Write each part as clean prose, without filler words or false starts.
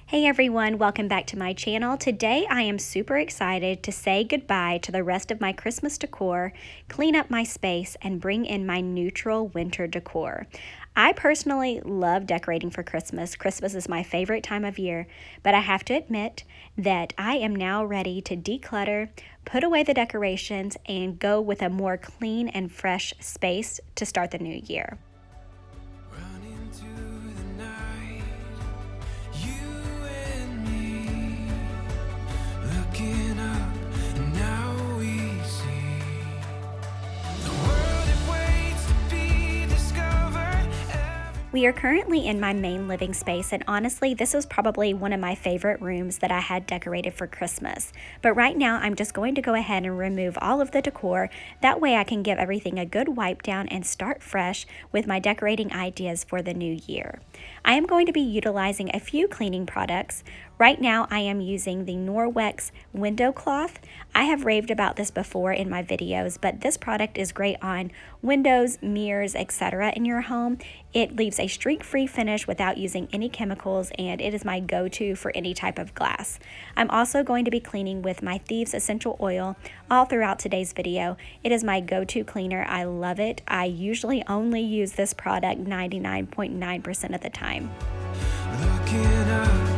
Hey everyone, welcome back to my channel. Today I am super excited to say goodbye to the rest of my Christmas decor, clean up my space, and bring in my neutral winter decor. I personally love decorating for Christmas. Christmas is my favorite time of year, but I have to admit that I am now ready to declutter, put away the decorations, and go with a more clean and fresh space to start the new year. We are currently in my main living space, and honestly, this was probably one of my favorite rooms that I had decorated for Christmas. But right now, I'm just going to go ahead and remove all of the decor. That way I can give everything a good wipe down and start fresh with my decorating ideas for the new year. I am going to be utilizing a few cleaning products. Right now, I am using the Norwex window cloth. I have raved about this before in my videos, but this product is great on windows, mirrors, etc. in your home. It leaves a streak-free finish without using any chemicals, and it is my go-to for any type of glass. I'm also going to be cleaning with my Thieves Essential Oil all throughout today's video. It is my go-to cleaner. I love it. I usually only use this product 99.9% of the time. Looking up.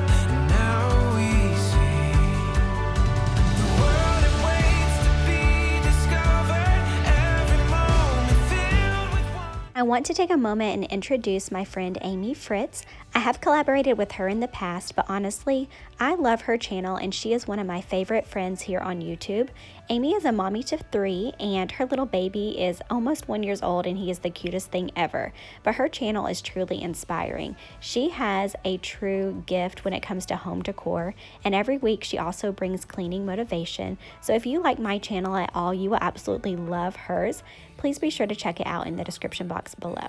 I want to take a moment and introduce my friend Amy Fritz. I have collaborated with her in the past, but honestly, I love her channel and she is one of my favorite friends here on YouTube. Amy is a mommy to 3 and her little baby is almost 1 year old and he is the cutest thing ever. But her channel is truly inspiring. She has a true gift when it comes to home decor, and every week she also brings cleaning motivation. So if you like my channel at all, you will absolutely love hers. Please be sure to check it out in the description box below.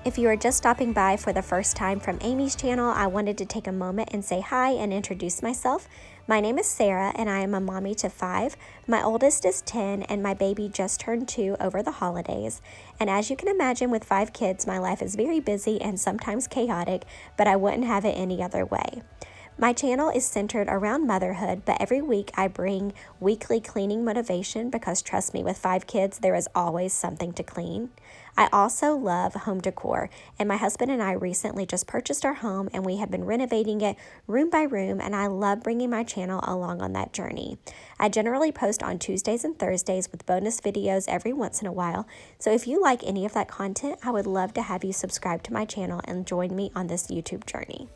If you are just stopping by for the first time from Amy's channel, I wanted to take a moment and say hi and introduce myself. My name is Sarah and I am a mommy to 5. My oldest is 10 and my baby just turned 2 over the holidays. And as you can imagine, with 5 kids, my life is very busy and sometimes chaotic, but I wouldn't have it any other way. My channel is centered around motherhood, but every week I bring weekly cleaning motivation because trust me, with 5 kids, there is always something to clean. I also love home decor, and my husband and I recently just purchased our home and we have been renovating it room by room, and I love bringing my channel along on that journey. I generally post on Tuesdays and Thursdays with bonus videos every once in a while, so if you like any of that content, I would love to have you subscribe to my channel and join me on this YouTube journey.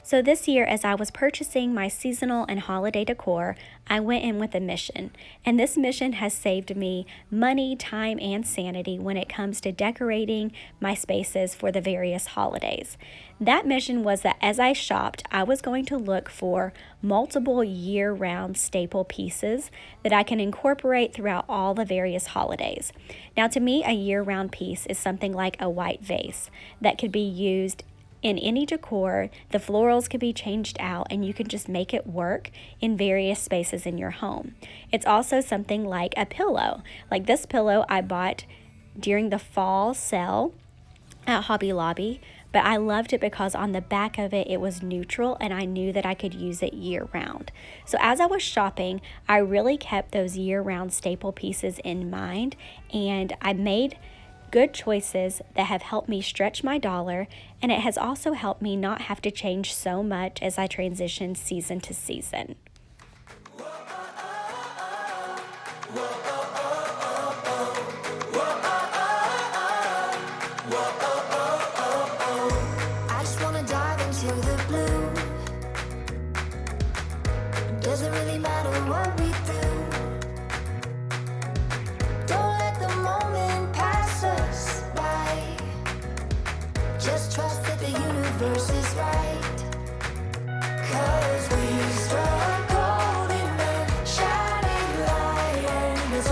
So this year, as I was purchasing my seasonal and holiday decor, I went in with a mission. And this mission has saved me money, time, and sanity when it comes to decorating my spaces for the various holidays. That mission was that as I shopped, I was going to look for multiple year-round staple pieces that I can incorporate throughout all the various holidays. Now, to me, a year-round piece is something like a white vase that could be used in any decor. The florals could be changed out and you can just make it work in various spaces in your home. It's also something like a pillow. Like this pillow I bought during the fall sale at Hobby Lobby, but I loved it because on the back of it, it was neutral and I knew that I could use it year round. So as I was shopping, I really kept those year-round staple pieces in mind, and I made good choices that have helped me stretch my dollar, and it has also helped me not have to change so much as I transition season to season. I just wanna dive into the blue. It doesn't really matter what we do. Don't let the moment pass us by. Just trust that the universe is right. 'Cause we struck gold in the shining light, and it's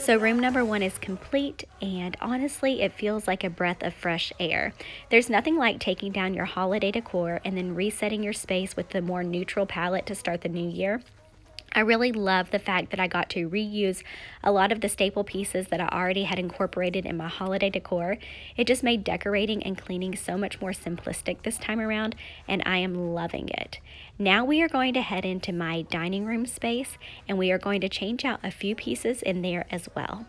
So room number 1 is complete, and honestly, it feels like a breath of fresh air. There's nothing like taking down your holiday decor and then resetting your space with the more neutral palette to start the new year. I really love the fact that I got to reuse a lot of the staple pieces that I already had incorporated in my holiday decor. It just made decorating and cleaning so much more simplistic this time around, and I am loving it. Now we are going to head into my dining room space, and we are going to change out a few pieces in there as well.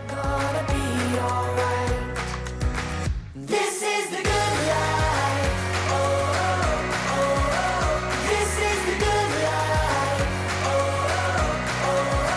Gonna be alright. This is the good life. Oh, oh, oh. This is the good life. Oh, oh, oh.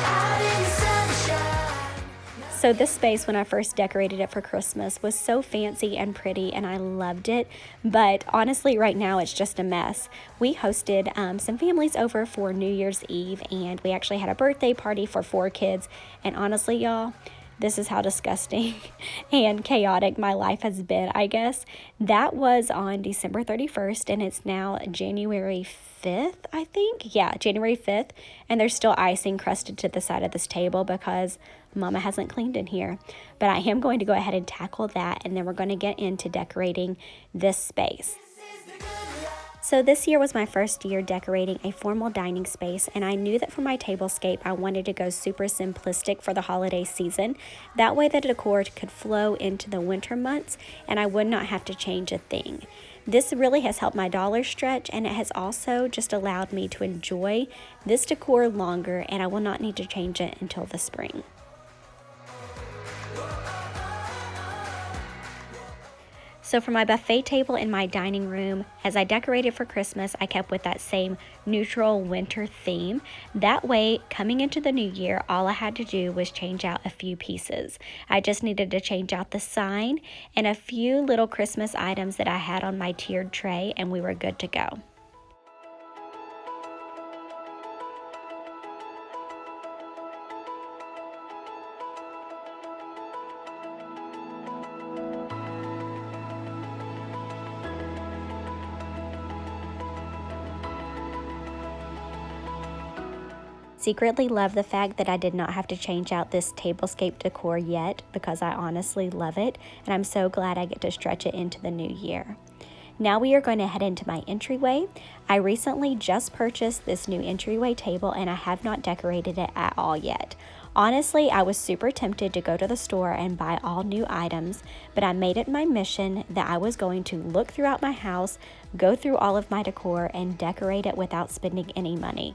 Out in the sunshine. So this space, when I first decorated it for Christmas, was so fancy and pretty, and I loved it. But honestly, right now it's just a mess. We hosted some families over for New Year's Eve, and we actually had a birthday party for 4 kids. And honestly, y'all, this is how disgusting and chaotic my life has been, I guess. That was on December 31st, and it's now January 5th, I think. Yeah, January 5th, and there's still icing crusted to the side of this table because Mama hasn't cleaned in here. But I am going to go ahead and tackle that, and then we're going to get into decorating this space. So this year was my first year decorating a formal dining space, and I knew that for my tablescape I wanted to go super simplistic for the holiday season. That way the decor could flow into the winter months and I would not have to change a thing. This really has helped my dollar stretch, and it has also just allowed me to enjoy this decor longer, and I will not need to change it until the spring. So for my buffet table in my dining room, as I decorated for Christmas, I kept with that same neutral winter theme. That way, coming into the new year, all I had to do was change out a few pieces. I just needed to change out the sign and a few little Christmas items that I had on my tiered tray, and we were good to go. Secretly love the fact that I did not have to change out this tablescape decor yet, because I honestly love it, and I'm so glad I get to stretch it into the new year. Now we are going to head into my entryway. I recently just purchased this new entryway table, and I have not decorated it at all yet. Honestly, I was super tempted to go to the store and buy all new items, but I made it my mission that I was going to look throughout my house, go through all of my decor, and decorate it without spending any money.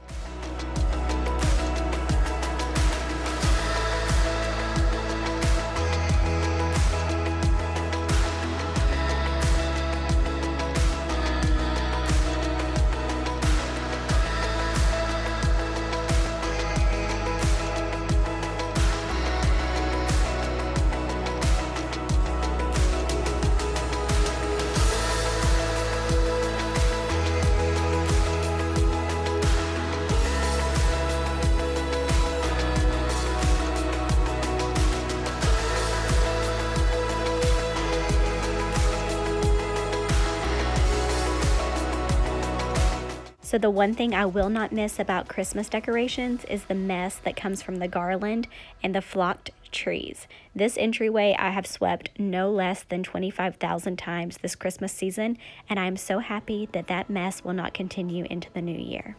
So the one thing I will not miss about Christmas decorations is the mess that comes from the garland and the flocked trees. This entryway I have swept no less than 25,000 times this Christmas season, and I am so happy that that mess will not continue into the new year.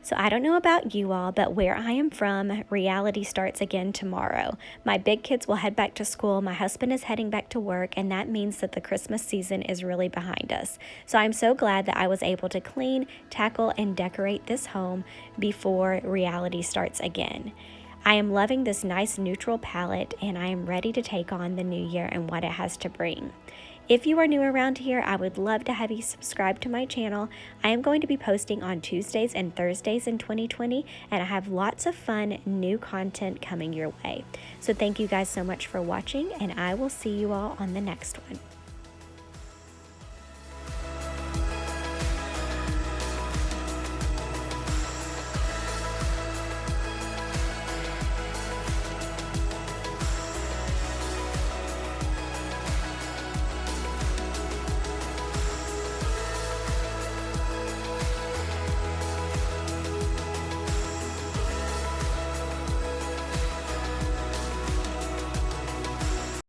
So I don't know about you all, but where I am from, reality starts again tomorrow. My big kids will head back to school, my husband is heading back to work, and that means that the Christmas season is really behind us. So I'm so glad that I was able to clean, tackle, and decorate this home before reality starts again. I am loving this nice neutral palette, and I am ready to take on the new year and what it has to bring. If you are new around here, I would love to have you subscribe to my channel. I am going to be posting on Tuesdays and Thursdays in 2020, and I have lots of fun new content coming your way. So thank you guys so much for watching, and I will see you all on the next one.